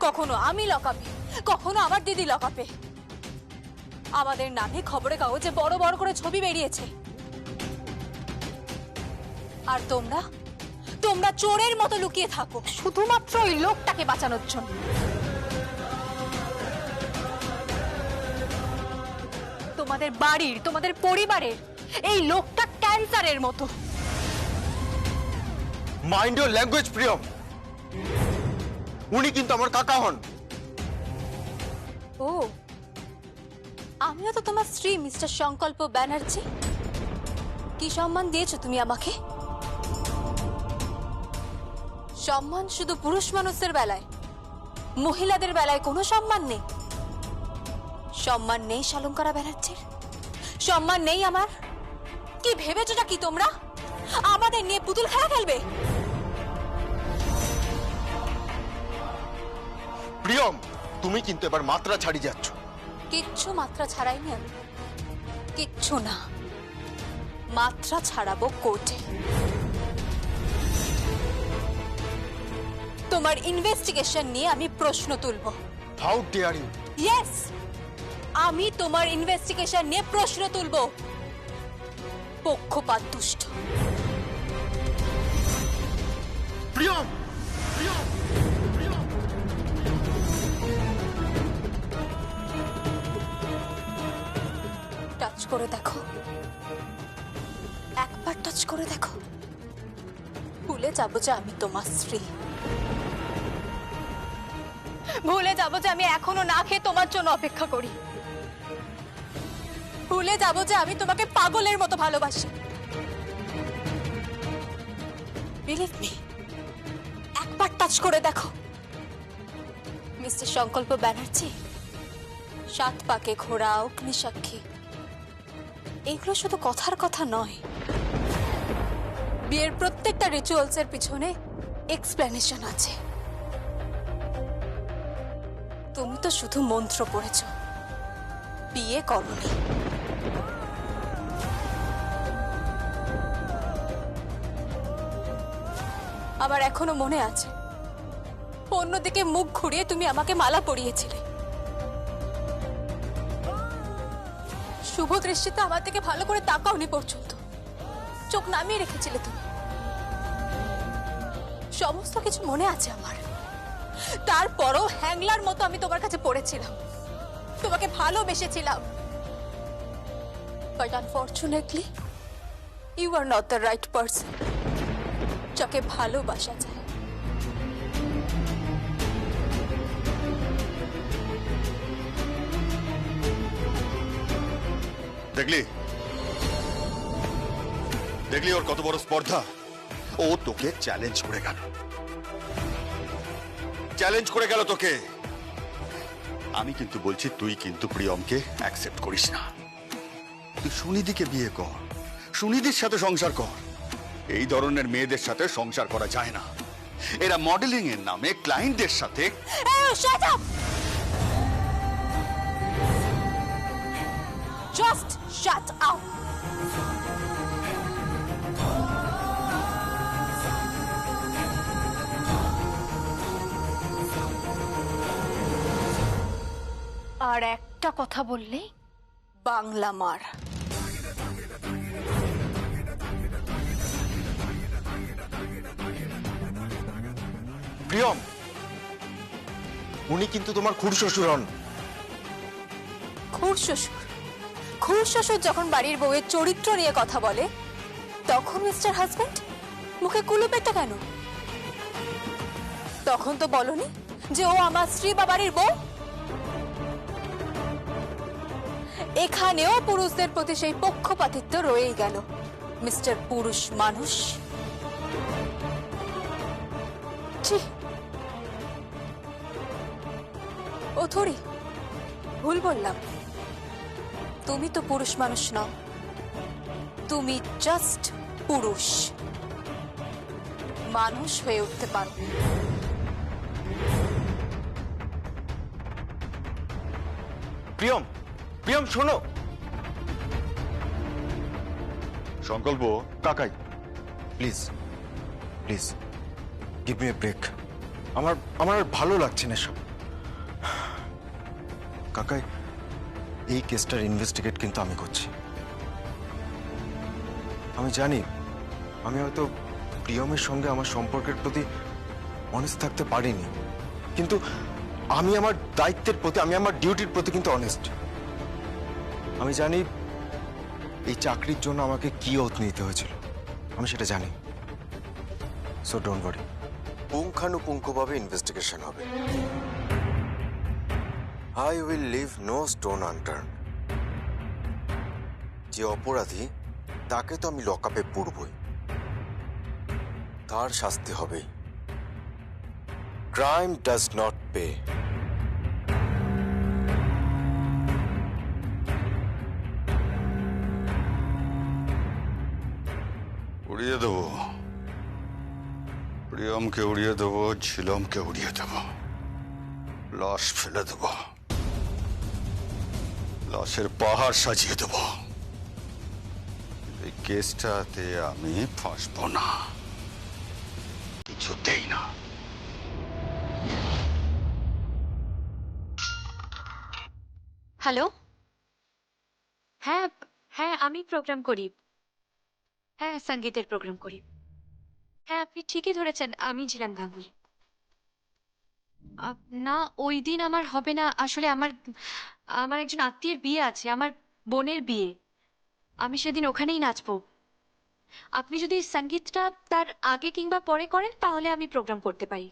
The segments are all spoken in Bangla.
কখনো আমি লকাপে, কখনো আমার দিদি লকাপে। আমাদের নামে খবরের কাগজে বড় বড় করে ছবি বেরিয়েছে। আর তোমরা তোমরা চোরের মতো লুকিয়ে থাকো শুধুমাত্র ওই লোকটাকে বাঁচানোর জন্য। তোমাদের বাড়ির, তোমাদের পরিবারের এই লোকটা ক্যান্সারের মতো। Mind your language Priyam. উনি কিন্তু আমার কাকা হন। ও, আমিও তো তোমার স্ত্রী মিস্টার সংকল্প ব্যানার্জি। কি সম্মান দিয়েছো তুমি আমাকে? সম্মান শুধু পুরুষ মানুষের বেলায়, মহিলাদের বেলায় কোনো সম্মান নেই। সম্মান নেই শালঙ্কারা ব্যানার্জির, সম্মান নেই আমার। কি ভেবেছোটা কি তোমরা আমাদের নিয়ে পুতুল খেলা খেলবে? প্রিয়ম, তুমি কিন্তু এবার মাত্রা ছাড়িয়ে যাচ্ছ। কিচ্ছু মাত্রা ছাড়াইনি আমি, কিচ্ছু না। মাত্রা ছাড়াবো কোর্টে। তোমার ইনভেস্টিগেশন নিয়ে আমি প্রশ্ন তুলব। How dare you! ইয়েস, আমি তোমার ইনভেস্টিগেশন নিয়ে প্রশ্ন তুলব। পক্ষপাত দুষ্ট। প্রিয়ম, প্রিয়ম, প্রিয়ম। টাচ করে দেখো, একবার টাচ করে দেখো। ভুলে যাবো যে আমি তোমার স্ত্রী। ভুলে যাবো যে আমি এখনো না খেয়ে তোমার জন্য অপেক্ষা করি। ভুলে যাবো যে আমি তোমাকে পাগলের মতো ভালোবাসি। বিলিভ মি, একবার টাচ করে দেখো। মিস্টার সংকল্প ব্যানার্জি, 7 পাকে ঘোড়া, অগ্নিসাক্ষী, এগুলো শুধু কথার কথা নয়। বিয়ের প্রত্যেকটা রিচুয়ালস এর পিছনে এক্সপ্লেনেশন আছে। তুমি তো শুধু মন্ত্র পড়েছ, বিয়ে করনি। আমার এখনো মনে আছে, অন্যদিকে মুখ ঘুরিয়ে তুমি আমাকে মালা পরিয়েছিলে। শুভ দৃষ্টিতে আমার থেকে ভালো করে তাকাওনি পর্যন্ত, চোখ নামিয়ে রেখেছিলে তুমি। সমস্ত কিছু মনে আছে আমার। তারপরও হ্যাংলার মতো আমি তোমার কাছে পড়েছিলাম, তোমাকে ভালোবেসেছিলাম। But unfortunately you are not the right person যাকে ভালোবাসা যায়। দেখলি, দেখলি ওর কত বড় স্পর্ধা। ও তোকে চ্যালেঞ্জ করে গেল, চ্যালেঞ্জ করে গেল তোকে। আমি কিন্তু বলছি, তুই কিন্তু প্রিয়মকে অ্যাকসেপ্ট করিস না। তুই সুনিধিকে বিয়ে কর, সুনিধির সাথে সংসার কর। এই ধরনের মেয়েদের সাথে সংসার করা যায় না। এরা মডেলিং এর নামে ক্লায়েন্টদের সাথে। Shut up! Just shut up! আর একটা কথা বললে বাংলা মার। প্রিয়ম, উনি কিন্তু তোমার খুড়শ্বশুর হন। খুড়শ্বশুর? খুড়শ্বশুর যখন বাড়ির বউয়ের চরিত্র নিয়ে কথা বলে, তখন মিস্টার হাজবেন্ড মুখে কুলুপেটা কেন? তখন তো বলনি যে ও আমার স্ত্রী বা বাড়ির বউ। এখানেও পুরুষদের প্রতি সেই পক্ষপাতিত্ব রয়েই গেল, মিস্টার পুরুষ মানুষ। ও থরি ভুল বললাম। তুমি তো পুরুষ মানুষ নও, তুমি জাস্ট পুরুষ। মানুষ হয়ে উঠতে পারো। প্রিয়ম, প্রিয়ম শোনো। সংকল্প কাকাই, please please give me a break. আমার আর ভালো লাগছে না সব। কাকাই, এই কেসটার ইনভেস্টিগেট কিন্তু আমি করছি। আমি জানি আমি হয়তো প্রিয়মের সঙ্গে আমার সম্পর্কের প্রতি অনেস্ট থাকতে পারিনি, কিন্তু আমি আমার দায়িত্বের প্রতি, আমি আমার ডিউটির প্রতি কিন্তু অনেস্ট। আমি জানি এই চাকরির জন্য আমাকে কি ওত নিতে হয়েছিল, আমি সেটা জানি। সো ডোন্ট ওয়ারি, পুঙ্খানুপুঙ্খভাবে ইনভেস্টিগেশন হবে। I will leave no stone unturned. যে অপরাধী, তাকে তো আমি লকআপে পুরবই, তার শাস্তি হবেই। Crime does not pay. উড়িয়ে দেবো, প্রিয়মকে উড়িয়ে দেবো, ঝিলমকে উড়িয়ে দেবো, লাশ ফেলে দেবো, লাশের পাহাড় সাজিয়ে দেবো। এই কেসটাতে আমি ফাঁসবো না, কিছুতেই না। হ্যালো। হ্যাঁ, হ্যাঁ আমি প্রোগ্রাম করি। হ্যাঁ, সঙ্গীতের প্রোগ্রাম করি। হ্যাঁ, আপনি ঠিকই ধরেছেন, আমি ঝিলাম গাঙ্গুলি। না, ওই দিন আমার হবে না। আসলে আমার আমার একজন আত্মীয়ের বিয়ে আছে, আমার বোনের বিয়ে। আমি সেদিন ওখানেই নাচবো। আপনি যদি সঙ্গীতটা তার আগে কিংবা পরে করেন তাহলে আমি প্রোগ্রাম করতে পারি।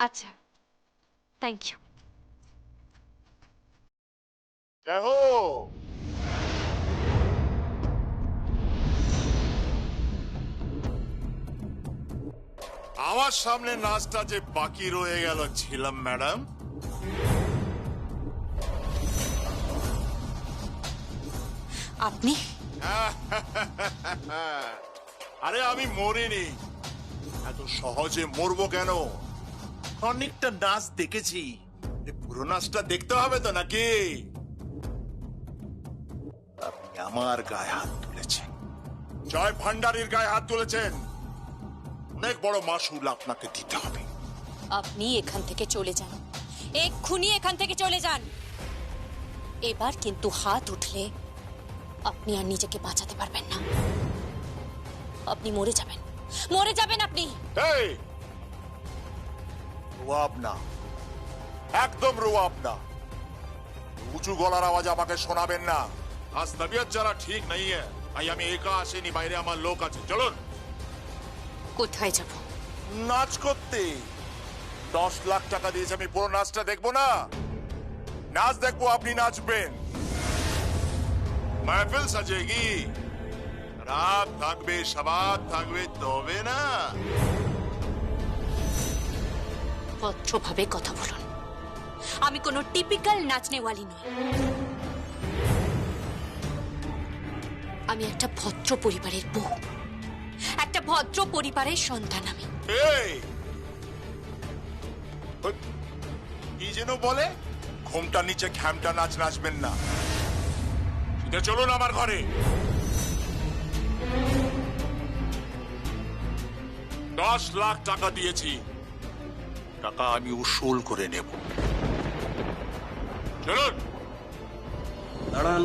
আচ্ছা, থ্যাংক ইউ। আমার সামনে নাচটা যে বাকি রয়ে গেল ছিলাম ম্যাডাম। আপনি আরে আমি মরিনি, এত সহজে মরবো কেন? অনেকটা নাচ দেখেছি, পুরো নাচটা দেখতে হবে তো নাকি? আপনি আমার গায়ে হাত তুলেছেন, জয় ভান্ডারীর গায়ে হাত তুলেছেন, অনেক বড় মাসুল আপনাকে দিতে হবে। আপনি এখান থেকে চলে যান, এক্ষুনি এখান থেকে চলে যান। এবার কিন্তু হাত উঠলে আপনি আর নিজেকে বাঁচাতে পারবেন না। আপনি মরে যাবেন, মরে যাবেন আপনি। এই রুয়াব না, একদম রুয়াব না। উঁচু গলার আওয়াজ আমাকে শোনাবেন না। আজ তবিয়ত যারা ঠিক নেই, তাই আমি একা আসিনি, বাইরে আমার লোক আছে। চলুন। কোথায় যাব? নাচ করতে 10 লাখ টাকা দিয়েছে, আমি পুরো নাচটা দেখবো না? নাচ দেখবো, আপনি নাচবেন, महफिल सजेगी, রাত থাকবে, সবাত থাকবে, তবে না। ভদ্রভাবে কথা বলুন, আমি কোনো টিপিক্যাল নাচনেওয়ালি নই। আমি একটা ভদ্র পরিবারের বউ, একটা ভদ্র পরিবারের সন্তান আমি। এই কি যেন বলে, ঘুমটা নিচে খ্যামটা নাচ নাচবেন না। সিধে চলুন আমার ঘরে। 10 লাখ টাকা দিয়েছি, টাকা আমি উসুল করে নেব। চলুন। দাঁড়ান,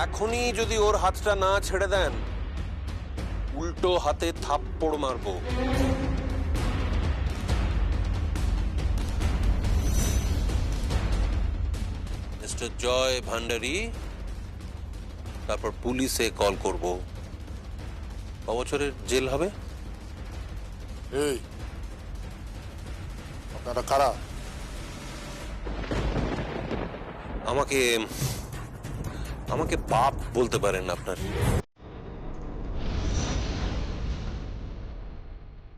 এখনই যদি ওর হাতটা না ছেড়ে দেন, উল্টো হাতে থাপ্পড় মারবো। মিস্টার জয় ভান্ডারী, তারপর পুলিশে কল করব। ক বছরের জেল হবে? এই আপনারা কারা? আমাকে আমাকে বাপ বলতে পারেন আপনার।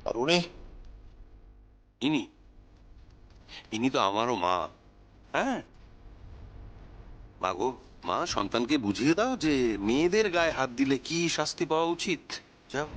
আর উনি? ইনি ইনি তো আমারও মা। হ্যাঁ মা গো, মা, সন্তানকে বুঝিয়ে দাও যে মেয়েদের গায়ে হাত দিলে কি শাস্তি পাওয়া উচিত। যাও।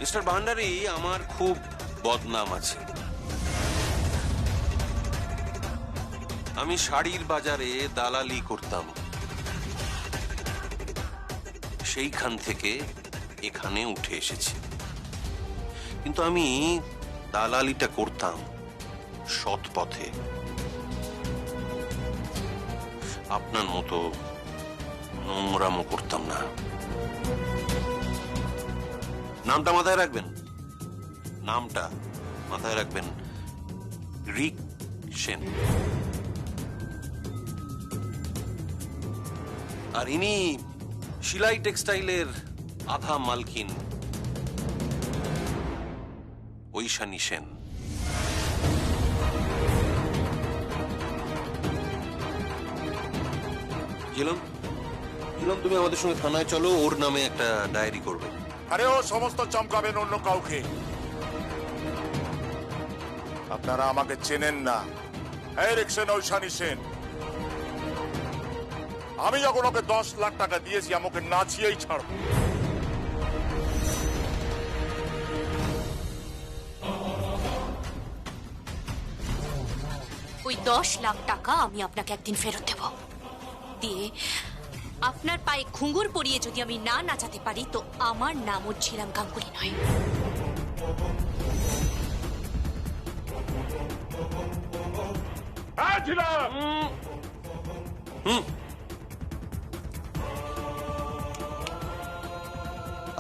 মিস্টার ভান্ডারী, আমার খুব বদনাম আছে। আমি শাড়ির বাজারে দালালি করতাম, সেইখান থেকে এখানে উঠে এসেছি। কিন্তু আমি দালালিটা করতাম সৎ পথে, আপনার মতো নোংরামো করতাম না। নামটা মাথায় রাখবেন, নামটা মাথায় রাখবেন, রিক সেন। আর ইনি শিলাই টেক্সটাইলের আধা মালকিন ঐশানী সেন। গেলাম গেলাম, তুমি আমাদের সঙ্গে থানায় চলো, ওর নামে একটা ডায়েরি করবে। আরে ও সমস্ত চমকাবেন অন্য কাউকে। আপনারা আমাকে চেনেন না। এই রিক সেন, ঐশানী সেন। আমি যখন ওকে 10 লাখ টাকা দিয়েছি, আমাকে নাচিয়েই ছাড়ব। ওই 10 লাখ টাকা আমি আপনাকে একদিন ফেরত দেব। দিয়ে আপনার পায়ে ঘুঙুর পরিয়ে যদি আমি না নাচাতে পারি, তো আমার নামও ঝিলাম গাঙ্গুলি নয়।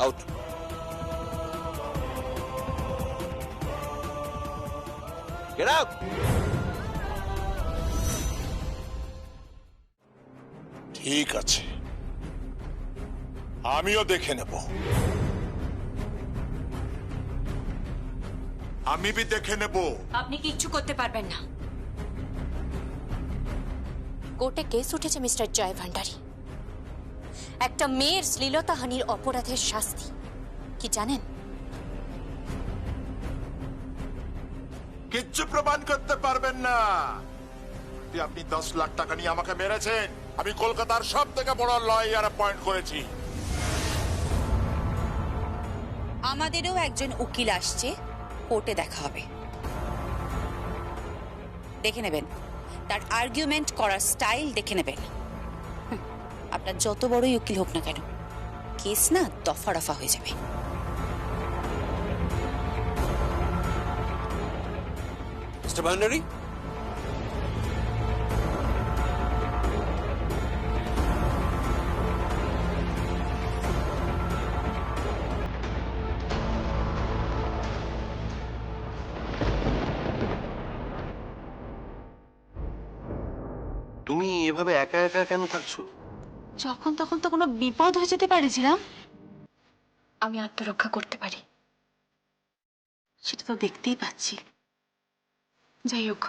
আউট। Get out. ঠিক আছে, আমিও দেখে নেব। আমি भी দেখে নেব। আপনি কিচ্ছু করতে পারবেন না। কোর্টে কেস উঠেছে মিস্টার জয় ভান্ডারী। একটা মেয়ের শ্লীলতাহানির অপরাধের শাস্তি কি জানেন? কিচ্ছু প্রমাণ করতে পারবেন না। আপনি 10 লাখ টাকা নিয়ে আমাকে মেরেছেন। আমি কলকাতার সব থেকে বড় লয়ার অ্যাপয়েন্ট করেছি। আমাদেরও একজন উকিল আসছে, কোর্টে দেখা হবে। দেখে নেবেন তার আর্গুমেন্ট করার স্টাইল, দেখে নেবেন। আপনার যত বড়ই উকিল হোক না কেন, কেস না দফা রফা হয়ে যাবে। মিস্টার ভান্ডারী, তুমি এভাবে একা একা কেন থাকছো? যখন তখন তো কোনো বিপদ হয়ে যেতে পারেছিলাম, আমি আত্মরক্ষা করতে পারি, সেটা তো দেখতেই পাচ্ছি। যাই হোক,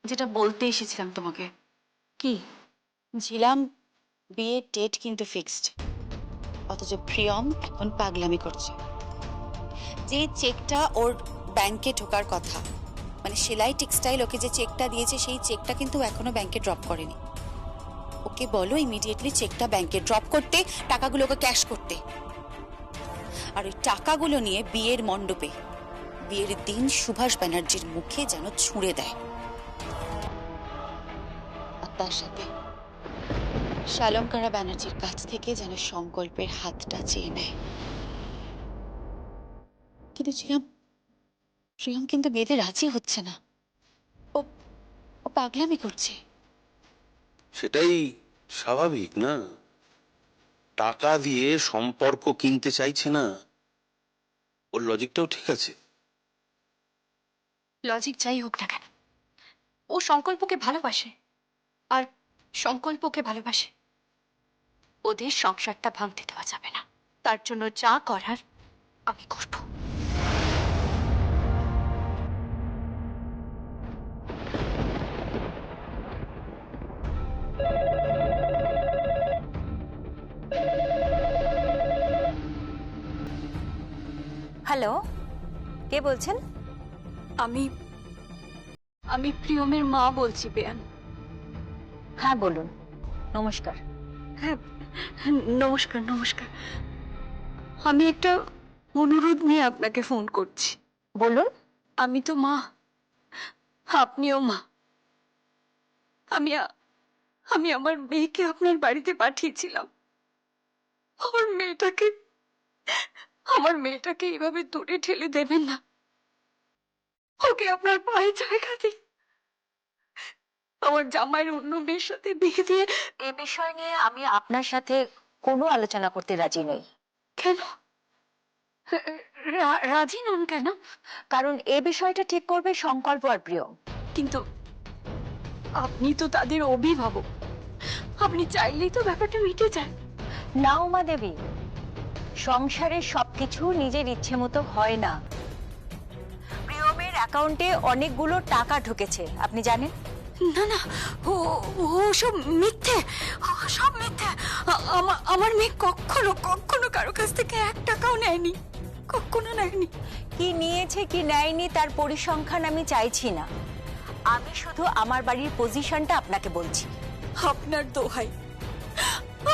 যেটা বলতে এসেছিলাম তোমাকে। কি? ঝিলাম বিয়ের ডেট কিন্তু ফিক্সড, অথচ প্রিয়ম এখন পাগলামি করছে। যে চেকটা ওর ব্যাংকে ঢোকার কথা, মানে সেলাই টেক্সটাইল ওকে যে চেকটা দিয়েছে, সেই চেকটা কিন্তু এখনো ব্যাংকে ড্রপ করেনি। ওকে বলো ইমিডিয়েটলি চেকটা ব্যাংকে ড্রপ করতে, টাকাগুলোকে ক্যাশ করতে। আর ওই টাকাগুলো নিয়ে বিয়ের মণ্ডপে বিয়ের দিন সুভাষ ব্যানার্জির মুখে যেন ছুঁড়ে দেয়, আর তার সাথে শালঙ্কারা ব্যানার্জির কাছ থেকে যেন সংকল্পের হাতটা চেয়ে নেয়। কিন্তু প্রিয়ম কিন্তু বিয়েতে রাজি হচ্ছে না। ও ও পাগলামি করছে। সেটাই স্বাভাবিক না? টাকা দিয়ে সম্পর্ক কিনতে চাইছে না, ওর লজিকটাও ঠিক আছে। লজিক যাই হোক না কেন, ও সংকল্পকে ভালোবাসে, আর সংকল্পকে ভালোবাসে। ওদের সংসারটা ভাঙতে দেওয়া যাবে না। তার জন্য যা করার আমি করব। হ্যালো, কে বলছেন? আমি প্রিয়মের মা বলছি, বেয়ান। হ্যাঁ বলুন। নমস্কার। হ্যাঁ, নমস্কার। নমস্কার। আমি একটা অনুরোধ নিয়ে আপনাকে ফোন করছি। বলুন। আমি তো মা, আপনিও মা। আমি আমার মেয়েকে আপনার বাড়িতে পাঠিয়েছিলাম। আমার মেয়েটাকে এইভাবে দূরে ঠেলে দেবেন না। ওকে আপনার পায়ে জায়গা দিন। আমার জামাইয়ের অন্য মেয়ের সাথে বিয়ে দিয়ে এ বিষয় নিয়ে আমি আপনার সাথে কোনো আলোচনা করতে রাজি নই। কেন রাজি নন কেন? কারণ এ বিষয়টা ঠিক করবে সংকল্প আর প্রিয়ম। কিন্তু আপনি তো তাদের অভিভাবক, আপনি চাইলেই তো ব্যাপারটা মিটে যায়। না উমা দেবী, সংসারের সবকিছু নিজের ইচ্ছে মতো হয় না। প্রিয়মের অ্যাকাউন্টে অনেকগুলো টাকা ঢুকেছে, আপনি জানেন? না না, ও সব মিথ্যে, সব মিথ্যে। আমার মেয়ে কখনো কখনো কারো কাছ থেকে 1 টাকাও নেয়নি, কখনো নেয়নি। কি নিয়েছে কি নেয়নি তার পরিসংখ্যান আমি চাইছি না, আমি শুধু আমার বাড়ির পজিশনটা আপনাকে বলছি। আপনার দোহাই,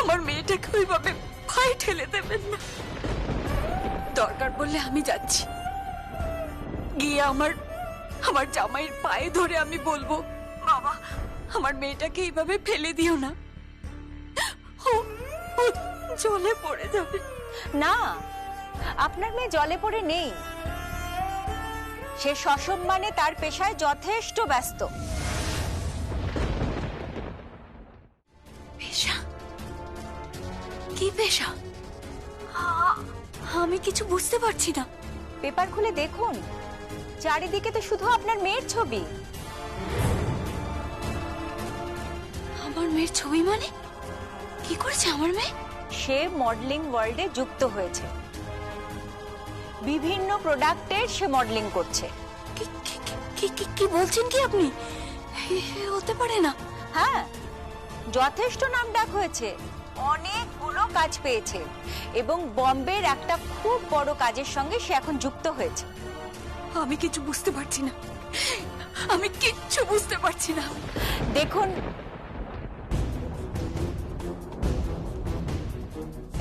আমার মেয়েটাকে ওইভাবে ভাই ঠেলে দেবেন না। দরকার বললে আমি যাচ্ছি, গিয়ে আমার জামাইয়ের পায়ে ধরে আমি বলবো, বাবা আমার মেয়েটাকে এইভাবে ফেলে দিও না, ও জলে পড়ে যাবে। না, আপনার মেয়ে জলে পড়ে নেই, সে সসম্মানে তার পেশায় যথেষ্ট ব্যস্ত। পেশা? কি পেশা? আমি কিছু বুঝতে পারছি না। পেপার খুলে দেখুন, চারিদিকে তো শুধু আপনার মেয়ের ছবি। আমার মেয়ের ছবি মানে? কি করেছে আমার মেয়ে? সে মডেলিং ওয়ার্ল্ডে যুক্ত হয়েছে, বিভিন্ন প্রোডাক্টের সে মডেলিং করছে। কি বলছেন কি আপনি? হতে পারে না। হ্যাঁ, যথেষ্ট নাম ডাক হয়েছে, অনেকগুলো কাজ পেয়েছে এবং বম্বের একটা খুব বড় কাজের সঙ্গে সে এখন যুক্ত হয়েছে। আমি কিছু বুঝতে পারছি না, আমি কিচ্ছু বুঝতে পারছি না। দেখুন,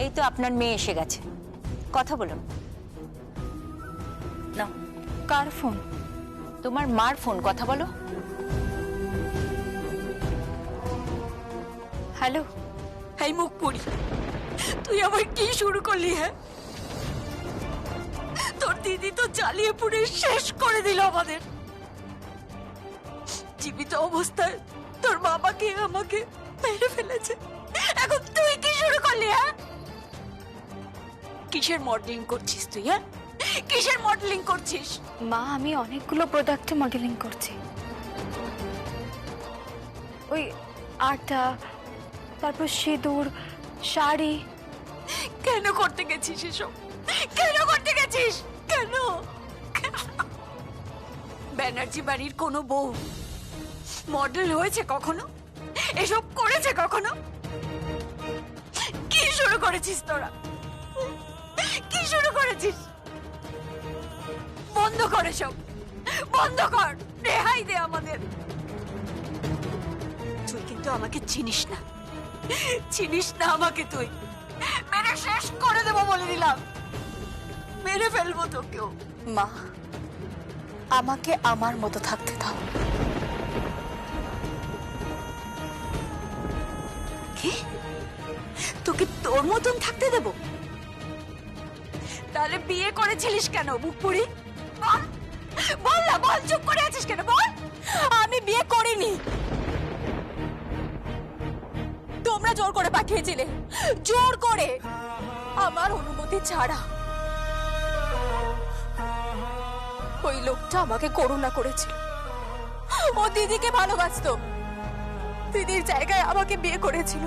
এই তো আপনার মেয়ে এসে গেছে, কথা বলুন। না, কার ফোন? তোমার মার ফোন, কথা বলো। হ্যালো। এই মুখ পুরি, তুই আবার কি শুরু করলি? হ্যাঁ, তোর দিদি তো জ্বালিয়ে পুড়ে শেষ করে দিল আমাদের। জীবিত অবস্থায় তোর বাবাকে আমাকে মেরে ফেলেছে, এখন তুই কি শুরু করলি? হ্যাঁ, কিসের মডেলিং করছিস তুই? হ্যাঁ, কিসের মডেলিং করছিস? মা, আমি অনেকগুলো প্রোডাক্টে মডেলিং করছি, ওই আটা, তারপর সিঁদুর, শাড়ি। কেন করতে গেছিস এসব? কেন করতে গেছিস? কেন? ব্যানার্জি বাড়ির কোনো বউ মডেল হয়েছে কখনো? এসব করেছে কখনো? কি শুরু করেছিস তোরা? কি শুরু করেছিস? বন্ধ কর এসব, বন্ধ কর, রেহাই দে আমাদের। তুই কিন্তু আমাকে চিনিস না, চিনিস না আমাকে। তুই মেরে শেষ করে দেবো বলে দিলাম, মেরে ফেলবো তোকেও। মা, আমাকে আমার মতো থাকতে দাও। কি? তোকে তোর মতন থাকতে দেব? তাহলে বিয়ে করেছিলিস কেন বুকপুরি? বল, বল না, বল, চুপ করে আছিস কেন? বল। আমি বিয়ে করিনি, তোমরা জোর করে পাঠিয়েছিলে, জোর করে, আমার অনুমতি ছাড়া। ওই লোকটা আমাকে করুণা করেছিল, ও দিদিকে ভালোবাসতো, দিদির জায়গায় আমাকে বিয়ে করেছিল।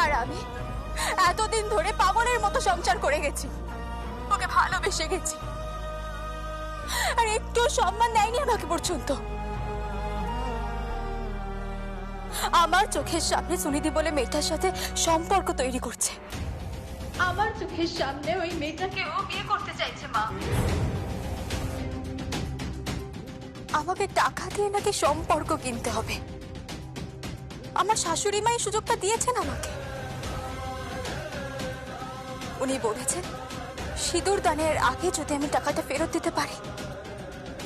আর আমি এতদিন ধরে পাগলের মতো সংসার করে গেছি, ওকে ভালোবেসে গেছি, আর একটু সম্মান দেয়নি আমাকে পর্যন্ত। আমার চোখের সামনে সুনিধি বলে মেয়েটার সাথে সম্পর্ক তৈরি করছে, আমার চোখের সামনে ওই মেয়েটাকে ও বিয়ে করতে চাইছে। মা, আমাকে টাকা দিয়ে নাকি সম্পর্ক কিনতে হবে। আমার শাশুড়ি মা এই সুযোগটা দিয়েছেন আমাকে, উনি বলেছেন সিঁদুর দানের আগে যদি আমি টাকাটা ফেরত দিতে পারি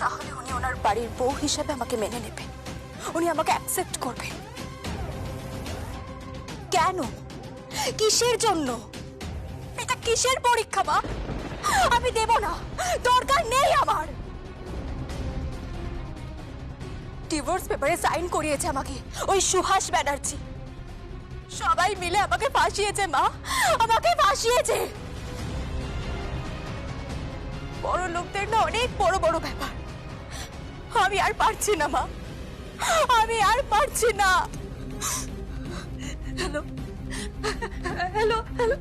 তাহলে উনি ওনার বাড়ির বউ হিসেবে আমাকে মেনে নেবেন, উনি আমাকে অ্যাকসেপ্ট করবেন। কেন? কিসের জন্য? এটা কিসের পরীক্ষা মা? আমি দেব না, দরকার নেই আমার। ডিভোর্স পেপারে সাইন করিয়েছে আমাকে ওই সুহাস ব্যানার্জি। সবাই মিলে আমাকে ফাঁসিয়েছে মা, আমাকে ফাঁসিয়েছে। বড় লোকদের না অনেক বড় বড় ব্যাপার। আমি আর পারছি না মা, আমি আর পারছি না। Hello hello hello